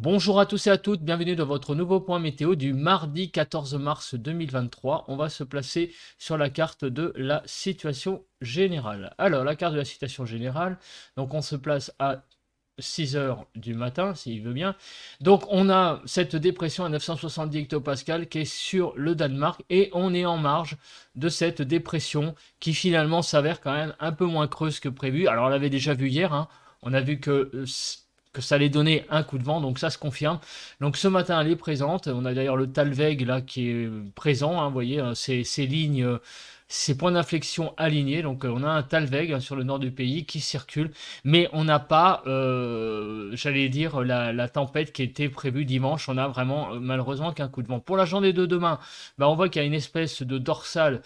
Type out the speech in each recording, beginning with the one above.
Bonjour à tous et à toutes, bienvenue dans votre nouveau point météo du mardi 14 mars 2023. On va se placer sur la carte de la situation générale. Alors, la carte de la situation générale, donc on se place à 6 heures du matin, s'il veut bien. Donc, on a cette dépression à 970 hectopascales qui est sur le Danemark et on est en marge de cette dépression qui finalement s'avère quand même un peu moins creuse que prévu. Alors, on l'avait déjà vu hier, hein. On a vu que ça allait donner un coup de vent, donc ça se confirme. Donc ce matin, elle est présente. On a d'ailleurs le Talweg là qui est présent, hein, vous voyez, ces lignes, ces points d'inflexion alignés. Donc on a un Talweg hein, sur le nord du pays qui circule, mais on n'a pas, j'allais dire, la tempête qui était prévue dimanche. On a vraiment malheureusement qu'un coup de vent. Pour la journée de demain, bah, on voit qu'il y a une espèce de dorsale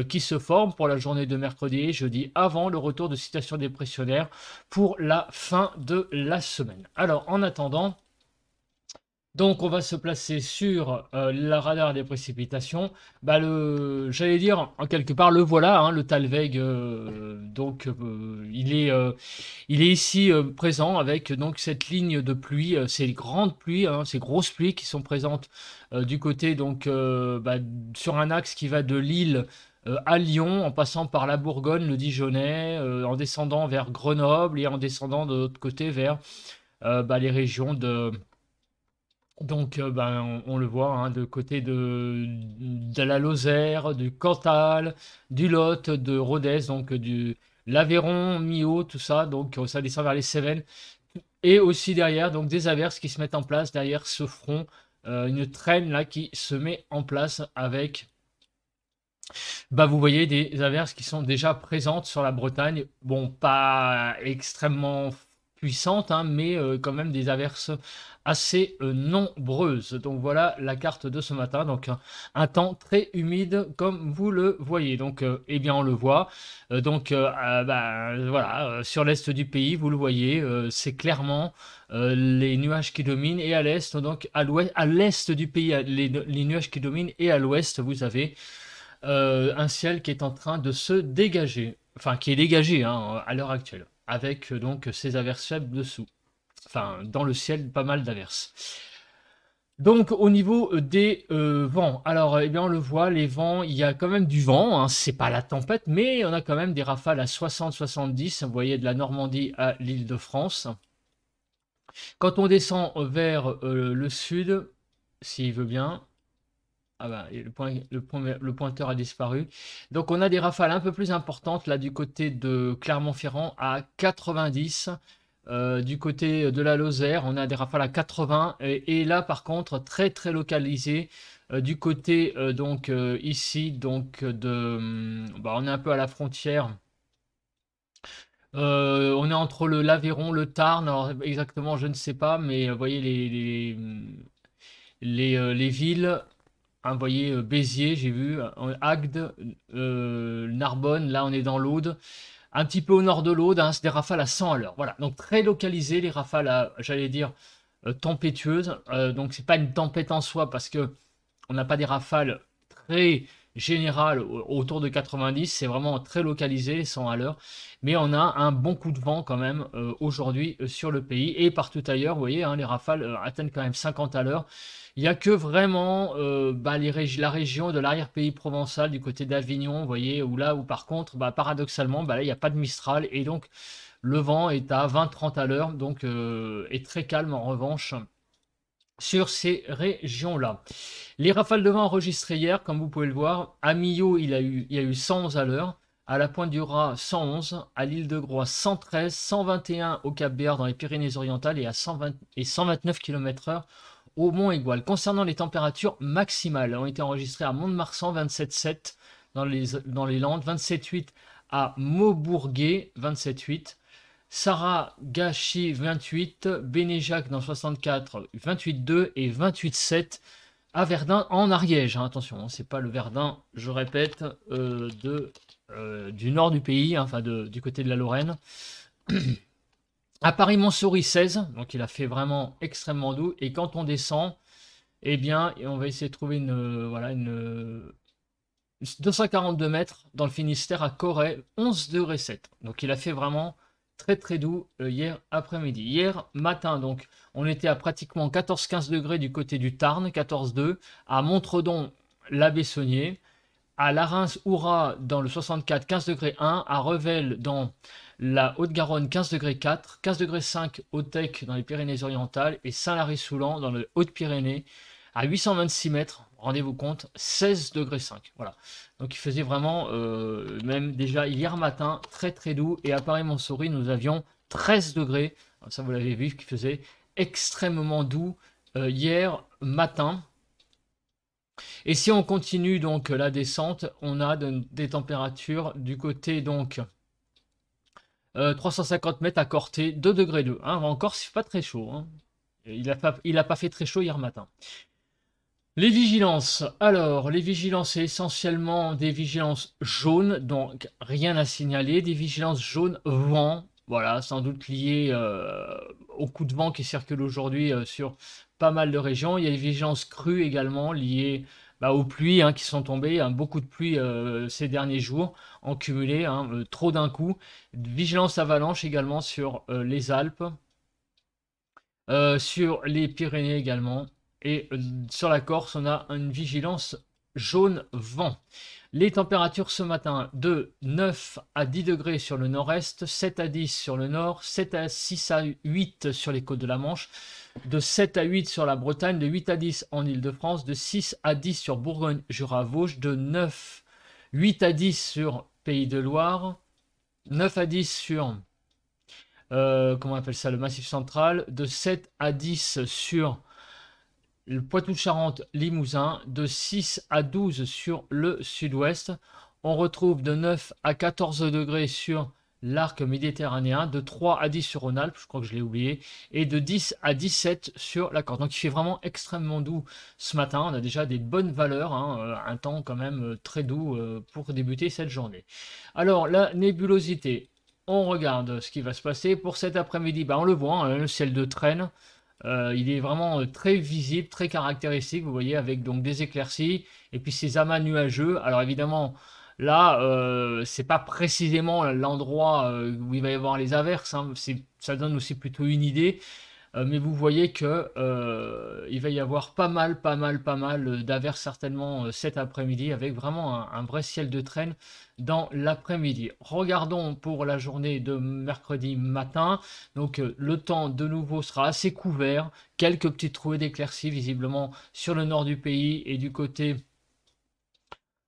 qui se forme pour la journée de mercredi et jeudi, avant le retour de situation dépressionnaire pour la fin de la semaine. Alors, en attendant, donc on va se placer sur la radar des précipitations. Bah, j'allais dire, en quelque part, le voilà, hein, le Talweg. Donc, il est ici présent avec donc cette ligne de pluie, ces grandes pluies, hein, ces grosses pluies qui sont présentes du côté, donc, bah, sur un axe qui va de Lille à Lyon, en passant par la Bourgogne, le Dijonais, en descendant vers Grenoble et en descendant de l'autre côté vers bah, les régions de... Donc, ben, on le voit, hein, de côté de la Lozère, du Cantal, du Lot, de Rodez, donc du l'Aveyron, Milhaud, tout ça. Donc, ça descend vers les Cévennes. Et aussi derrière, donc des averses qui se mettent en place derrière ce front, une traîne là qui se met en place avec, bah, vous voyez des averses qui sont déjà présentes sur la Bretagne. Bon, pas extrêmement puissantes, hein, mais quand même des averses assez nombreuses. Donc voilà la carte de ce matin. Donc un temps très humide comme vous le voyez. Donc eh bien on le voit. Bah, voilà, sur l'est du pays, vous le voyez, c'est clairement les nuages qui dominent et à l'est, donc à l'ouest, à l'est du pays, les nuages qui dominent et à l'ouest, vous avez un ciel qui est en train de se dégager, enfin qui est dégagé hein, à l'heure actuelle, avec donc ces averses faibles dessous. Enfin, dans le ciel, pas mal d'averses. Donc au niveau des vents, alors eh bien on le voit, les vents, il y a quand même du vent, hein, c'est pas la tempête, mais on a quand même des rafales à 60-70, vous voyez de la Normandie à l'Île-de-France. Quand on descend vers le sud, s'il veut bien, ah bah, et le pointeur a disparu. Donc on a des rafales un peu plus importantes là du côté de Clermont-Ferrand à 90. Du côté de la Lozère, on a des rafales à 80. Et là par contre très très localisé du côté donc ici donc bah, on est un peu à la frontière. On est entre l'Aveyron, le Tarn, alors exactement je ne sais pas, mais vous voyez les villes. Vous voyez, Béziers, j'ai vu, Agde, Narbonne, là on est dans l'Aude. Un petit peu au nord de l'Aude, hein, c'est des rafales à 100 à l'heure. Voilà, donc très localisées, les rafales à, j'allais dire, tempétueuses. Donc c'est pas une tempête en soi parce que on n'a pas des rafales très générales autour de 90, c'est vraiment très localisé, 100 à l'heure. Mais on a un bon coup de vent quand même aujourd'hui sur le pays et partout ailleurs, vous voyez, hein, les rafales atteignent quand même 50 à l'heure. Il n'y a que vraiment bah, la région de l'arrière-pays provençal du côté d'Avignon, vous voyez, où là où par contre, bah, paradoxalement, bah, là, il n'y a pas de Mistral et donc le vent est à 20-30 à l'heure, donc est très calme en revanche sur ces régions-là. Les rafales de vent enregistrées hier, comme vous pouvez le voir, à Milhaud, il y a eu 111 à l'heure, à la Pointe du Raz 111, à l'île de Groix 113, 121 au Cap-Béar dans les Pyrénées-Orientales et à 120 et 129 km/h au Mont-Aigoual. Concernant les températures maximales, elles ont été enregistrées à Mont-de-Marsan 27,7 dans les Landes, 27,8 à Maubourguet 27,8. Sarah-Gachy 28, Bénéjac dans 64 28,2 et 28,7 à Verdun en Ariège. Hein, attention, hein, c'est pas le Verdun, je répète, du nord du pays, hein, enfin du côté de la Lorraine. À Paris-Montsouris 16, donc il a fait vraiment extrêmement doux. Et quand on descend, eh bien, on va essayer de trouver voilà, 242 mètres dans le Finistère à Corray, 11 degrés 7. Donc il a fait vraiment très très doux hier après-midi. Hier matin, donc, on était à pratiquement 14-15 degrés du côté du Tarn, 14,2, à Montredon, la Bessonnier, à Larins-Ourat dans le 64, 15 degrés 1, à Revel dans la Haute-Garonne, 15 degrés 4, 15 degrés 5 au Tech dans les Pyrénées-Orientales et Saint-Lary-Soulan dans les Hautes-Pyrénées à 826 mètres, rendez-vous compte, 16 degrés 5. Voilà. Donc il faisait vraiment, même déjà hier matin, très très doux. Et à Paris-Montsouris, nous avions 13 degrés. Ça, vous l'avez vu, qui faisait extrêmement doux hier matin. Et si on continue donc la descente, on a des températures du côté donc 350 mètres à Corté, 2 degrés 2. Hein. Encore, c'est pas très chaud. Hein. Il a pas fait très chaud hier matin. Les vigilances. Alors, les vigilances, c'est essentiellement des vigilances jaunes, donc rien à signaler. Des vigilances jaunes vent, voilà, sans doute liées au coup de vent qui circule aujourd'hui sur pas mal de régions. Il y a des vigilances crues également liées aux pluies qui sont tombées, beaucoup de pluie ces derniers jours en cumulé, trop d'un coup. Vigilance avalanche également sur les Alpes, sur les Pyrénées également. Et sur la Corse, on a une vigilance jaune vent. Les températures ce matin de 9 à 10 degrés sur le nord-est, 7 à 10 sur le nord, 7 à 6 à 8 sur les côtes de la Manche, de 7 à 8 sur la Bretagne, de 8 à 10 en Île-de-France, de 6 à 10 sur Bourgogne, Jura, Vosges, de 8 à 10 sur Pays de Loire, 9 à 10 sur comment on appelle ça, le Massif central, de 7 à 10 sur le Poitou-Charentes, Limousin, de 6 à 12 sur le sud-ouest. On retrouve de 9 à 14 degrés sur l'arc méditerranéen, de 3 à 10 sur Rhône-Alpes, je crois que je l'ai oublié, et de 10 à 17 sur la Corse. Donc il fait vraiment extrêmement doux ce matin. On a déjà des bonnes valeurs, un temps quand même très doux pour débuter cette journée. Alors la nébulosité, on regarde ce qui va se passer pour cet après-midi. On le voit, le ciel de traîne. Il est vraiment très visible, très caractéristique, vous voyez, avec donc des éclaircies et puis ces amas nuageux. Alors évidemment, là, c'est pas précisément l'endroit où il va y avoir les averses, ça donne aussi plutôt une idée. Mais vous voyez que il va y avoir pas mal d'averses certainement cet après-midi, avec vraiment un vrai ciel de traîne dans l'après-midi. Regardons pour la journée de mercredi matin. Donc le temps de nouveau sera assez couvert, quelques petites trouées d'éclaircies visiblement sur le nord du pays et du côté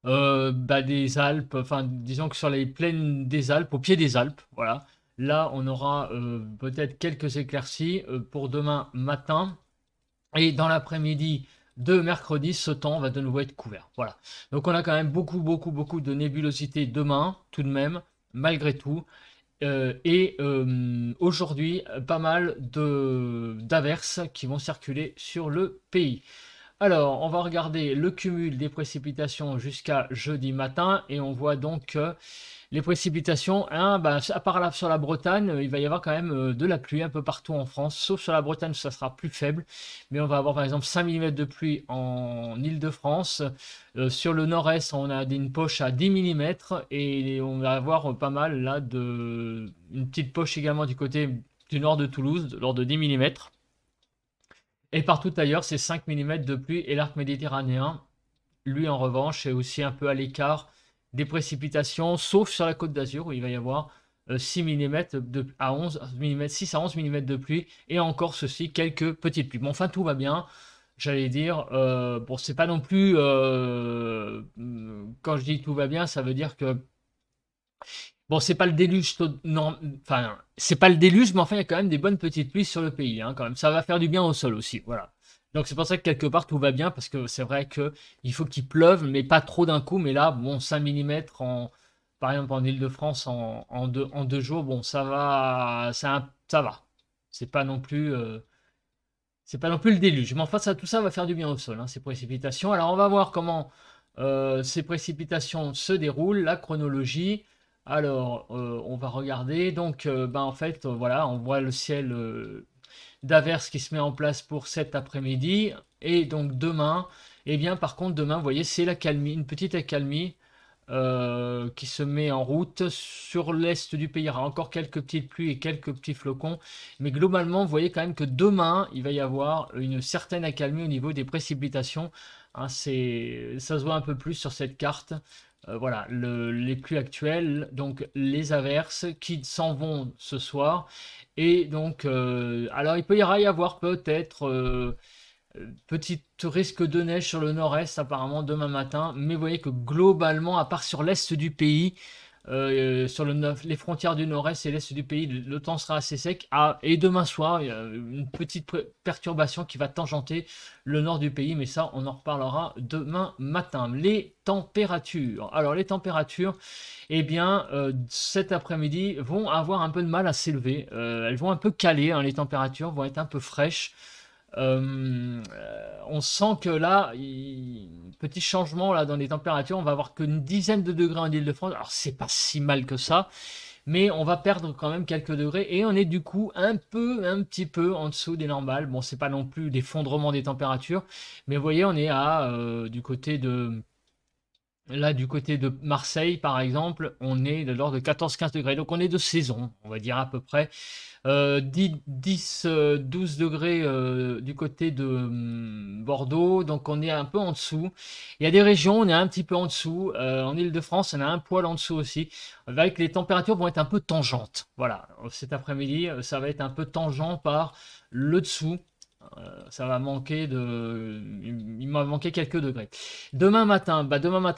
des Alpes, enfin disons que sur les plaines des Alpes, au pied des Alpes, voilà. Là, on aura peut-être quelques éclaircies pour demain matin. Et dans l'après-midi de mercredi, ce temps va de nouveau être couvert. Voilà. Donc on a quand même beaucoup de nébulosité demain, tout de même, malgré tout. Aujourd'hui, pas mal d'averses qui vont circuler sur le pays. Alors, on va regarder le cumul des précipitations jusqu'à jeudi matin et on voit donc que les précipitations, à part là sur la Bretagne, il va y avoir quand même de la pluie un peu partout en France, sauf sur la Bretagne, ça sera plus faible. Mais on va avoir par exemple 5 mm de pluie en Île-de-France. Sur le nord-est, on a une poche à 10 mm et on va avoir pas mal là une petite poche également du côté du nord de Toulouse, de l'ordre de 10 mm. Et partout ailleurs, c'est 5 mm de pluie et l'arc méditerranéen, lui en revanche, est aussi un peu à l'écart des précipitations, sauf sur la Côte d'Azur où il va y avoir 6 mm à 11 mm, 6 à 11 mm de pluie et encore ceci, quelques petites pluies. Bon, enfin, tout va bien. J'allais dire, bon, c'est pas non plus, quand je dis tout va bien, ça veut dire que bon, c'est pas le déluge, non, enfin, c'est pas le déluge, mais enfin, il y a quand même des bonnes petites pluies sur le pays, quand même. Ça va faire du bien au sol aussi, voilà. Donc c'est pour ça que quelque part tout va bien, parce que c'est vrai que il faut qu'il pleuve, mais pas trop d'un coup. Mais là, bon, 5 mm par exemple en Île-de-France en deux jours, bon, ça va, ça va. C'est pas non plus, c'est pas non plus le déluge. Mais enfin, tout ça va faire du bien au sol, ces précipitations. Alors on va voir comment ces précipitations se déroulent, la chronologie. Alors, on va regarder. Donc, en fait, voilà, on voit le ciel d'averse qui se met en place pour cet après-midi. Et donc, demain, par contre, demain, vous voyez, c'est la calmie, une petite accalmie qui se met en route. Sur l'est du pays, il y aura encore quelques petites pluies et quelques petits flocons. Mais globalement, vous voyez quand même que demain, il va y avoir une certaine accalmie au niveau des précipitations. Hein, ça se voit un peu plus sur cette carte. Voilà, les pluies actuelles, donc les averses qui s'en vont ce soir. Et donc, alors il peut y avoir peut-être petit risque de neige sur le nord-est apparemment demain matin, mais vous voyez que globalement, à part sur l'est du pays, sur les frontières du nord-est et l'est du pays, le temps sera assez sec. Ah, et demain soir, il y a une petite perturbation qui va tangenter le nord du pays, mais ça, on en reparlera demain matin. Les températures. Alors, les températures, eh bien, cet après-midi, vont avoir un peu de mal à s'élever. Elles vont un peu caler, hein, les températures vont être un peu fraîches. On sent que là, petit changement là dans les températures, on va avoir qu'une dizaine de degrés en Île-de-France. Alors c'est pas si mal que ça, mais on va perdre quand même quelques degrés et on est du coup un petit peu en dessous des normales. Bon, c'est pas non plus l'effondrement des températures, mais vous voyez, on est à du côté de là, du côté de Marseille, par exemple, on est de l'ordre de 14-15 degrés. Donc, on est de saison, on va dire à peu près. 12 degrés du côté de Bordeaux. Donc, on est un peu en dessous. Il y a des régions, on est un petit peu en dessous. En Île-de-France, on est un poil en dessous aussi. Avec les températures vont être un peu tangentes. Voilà, cet après-midi, ça va être un peu tangent par le dessous. Ça va manquer il m'a manqué quelques degrés. Demain matin,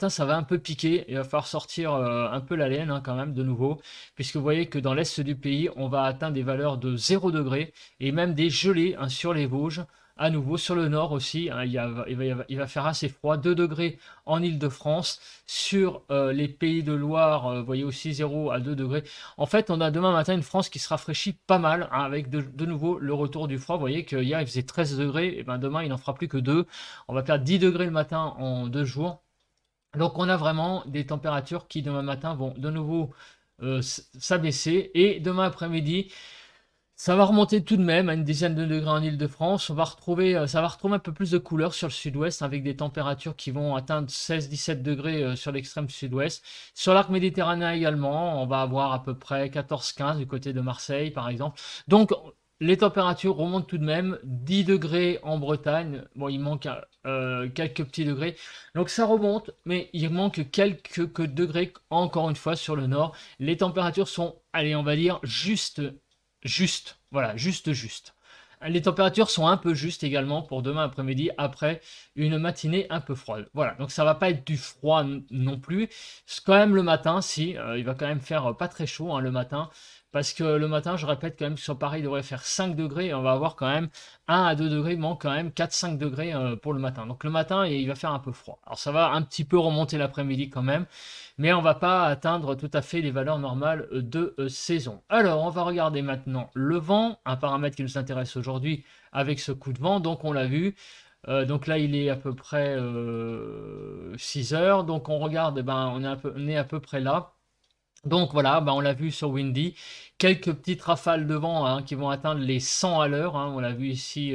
ça va un peu piquer. Il va falloir sortir un peu la laine hein, quand même de nouveau, puisque vous voyez que dans l'est du pays, on va atteindre des valeurs de 0 degré et même des gelées hein, sur les Vosges. À nouveau, sur le nord aussi, hein, il va faire assez froid, 2 degrés en Île-de-France. Sur les pays de Loire, vous voyez aussi 0 à 2 degrés. En fait, on a demain matin une France qui se rafraîchit pas mal, hein, avec de nouveau le retour du froid. Vous voyez qu'hier, il faisait 13 degrés, et ben demain, il n'en fera plus que 2. On va perdre 10 degrés le matin en 2 jours. Donc, on a vraiment des températures qui, demain matin, vont de nouveau s'abaisser. Et demain après-midi, ça va remonter tout de même à une dizaine de degrés en Île-de-France. Ça va retrouver un peu plus de couleur sur le sud-ouest avec des températures qui vont atteindre 16-17 degrés sur l'extrême sud-ouest. Sur l'arc méditerranéen également, on va avoir à peu près 14-15 du côté de Marseille par exemple. Donc les températures remontent tout de même, 10 degrés en Bretagne. Bon, il manque quelques petits degrés. Donc ça remonte, mais il manque quelques degrés encore une fois sur le nord. Les températures sont, allez, on va dire juste, voilà, juste. Les températures sont un peu justes également pour demain après-midi après une matinée un peu froide. Voilà, donc ça va pas être du froid non plus. C'est quand même le matin, si, il va quand même faire pas très chaud hein, le matin. Parce que le matin, je répète quand même que sur Paris, il devrait faire 5 degrés. Et on va avoir quand même 1 à 2 degrés, il manque quand même 4-5 degrés pour le matin. Donc le matin, il va faire un peu froid. Alors ça va un petit peu remonter l'après-midi quand même. Mais on va pas atteindre tout à fait les valeurs normales de saison. Alors, on va regarder maintenant le vent, un paramètre qui nous intéresse aujourd'hui avec ce coup de vent. Donc, on l'a vu. Donc là, il est à peu près 6 heures. Donc, on regarde, eh ben, on est à peu près là. Donc voilà, ben, on l'a vu sur Windy. Quelques petites rafales de vent hein, qui vont atteindre les 100 à l'heure. Hein. On l'a vu ici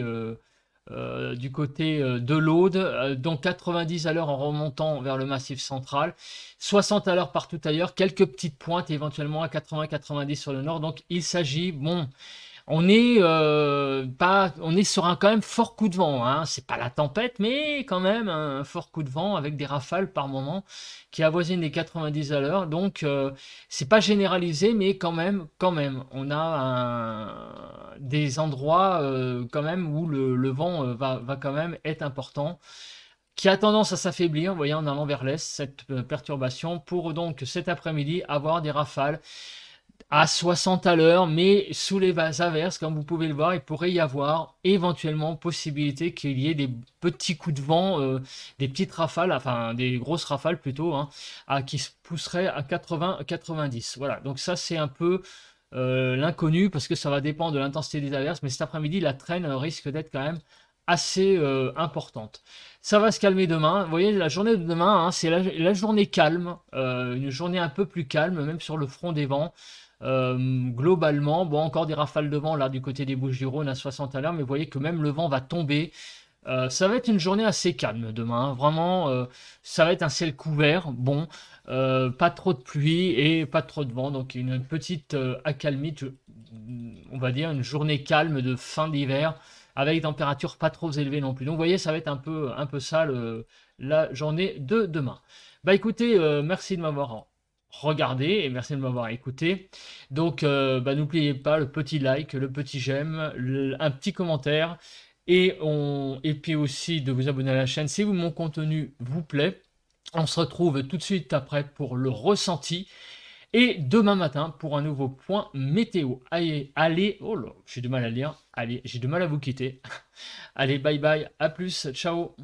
du côté de l'Aude, donc 90 à l'heure en remontant vers le massif central, 60 à l'heure partout ailleurs, quelques petites pointes éventuellement à 80-90 sur le nord. Donc il s'agit, bon, on est sur un quand même fort coup de vent, hein. C'est pas la tempête, mais quand même un fort coup de vent avec des rafales par moment qui avoisinent les 90 à l'heure. Donc c'est pas généralisé, mais quand même, on a des endroits quand même où le vent va quand même être important qui a tendance à s'affaiblir, vous voyez, en allant vers l'est, cette perturbation, pour donc cet après-midi avoir des rafales à 60 à l'heure, mais sous les averses, comme vous pouvez le voir, il pourrait y avoir éventuellement possibilité qu'il y ait des petits coups de vent, des petites rafales, enfin des grosses rafales plutôt, hein, qui se pousseraient à 80-90. Voilà, donc ça c'est un peu l'inconnu parce que ça va dépendre de l'intensité des averses, mais cet après-midi la traîne risque d'être quand même assez importante. Ça va se calmer demain. Vous voyez, la journée de demain, hein, c'est la journée calme, une journée un peu plus calme, même sur le front des vents. Globalement, bon, encore des rafales de vent là du côté des Bouches-du-Rhône à 60 à l'heure, mais vous voyez que même le vent va tomber. Ça va être une journée assez calme demain, hein. Vraiment, ça va être un ciel couvert, bon, pas trop de pluie et pas trop de vent, donc une petite accalmie, on va dire une journée calme de fin d'hiver, avec des températures pas trop élevées non plus. Donc vous voyez, ça va être un peu ça la journée de demain. Bah écoutez, merci de m'avoir regardé et merci de m'avoir écouté. Donc bah, n'oubliez pas le petit like, le petit j'aime, un petit commentaire. Et puis aussi de vous abonner à la chaîne si mon contenu vous plaît. On se retrouve tout de suite après pour le ressenti. Et demain matin pour un nouveau point météo. Allez, oh là, j'ai du mal à lire. Allez, j'ai du mal à vous quitter. Allez, bye bye, à plus, ciao.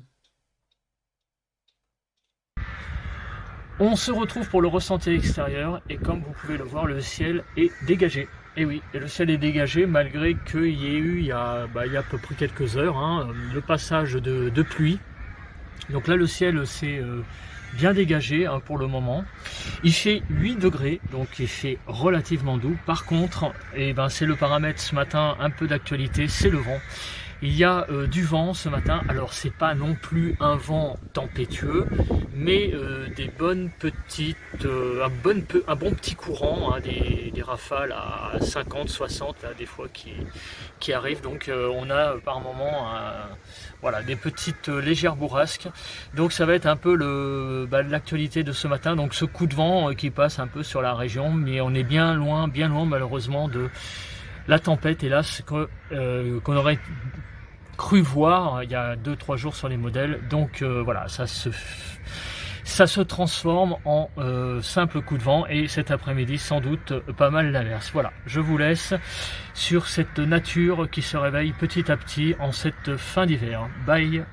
On se retrouve pour le ressenti extérieur et comme vous pouvez le voir, le ciel est dégagé. Et oui, et le ciel est dégagé malgré qu'il y ait eu, il y a à peu près quelques heures, hein, le passage de pluie. Donc là, le ciel s'est bien dégagé, hein, pour le moment. Il fait 8 degrés, donc il fait relativement doux. Par contre, eh ben, c'est le paramètre ce matin, un peu d'actualité, c'est le vent. Il y a du vent ce matin, alors c'est pas non plus un vent tempétueux, mais des bonnes petites, un bon petit courant, hein, des rafales à 50, 60 là, des fois qui arrivent, donc on a par moment voilà, des petites légères bourrasques, donc ça va être un peu l'actualité de ce matin, donc ce coup de vent qui passe un peu sur la région, mais on est bien loin malheureusement de la tempête, hélas, qu'on aurait cru voir il y a 2-3 jours sur les modèles. Donc voilà, ça se transforme en simple coup de vent et cet après-midi sans doute pas mal d'averses. Voilà, je vous laisse sur cette nature qui se réveille petit à petit en cette fin d'hiver. Bye.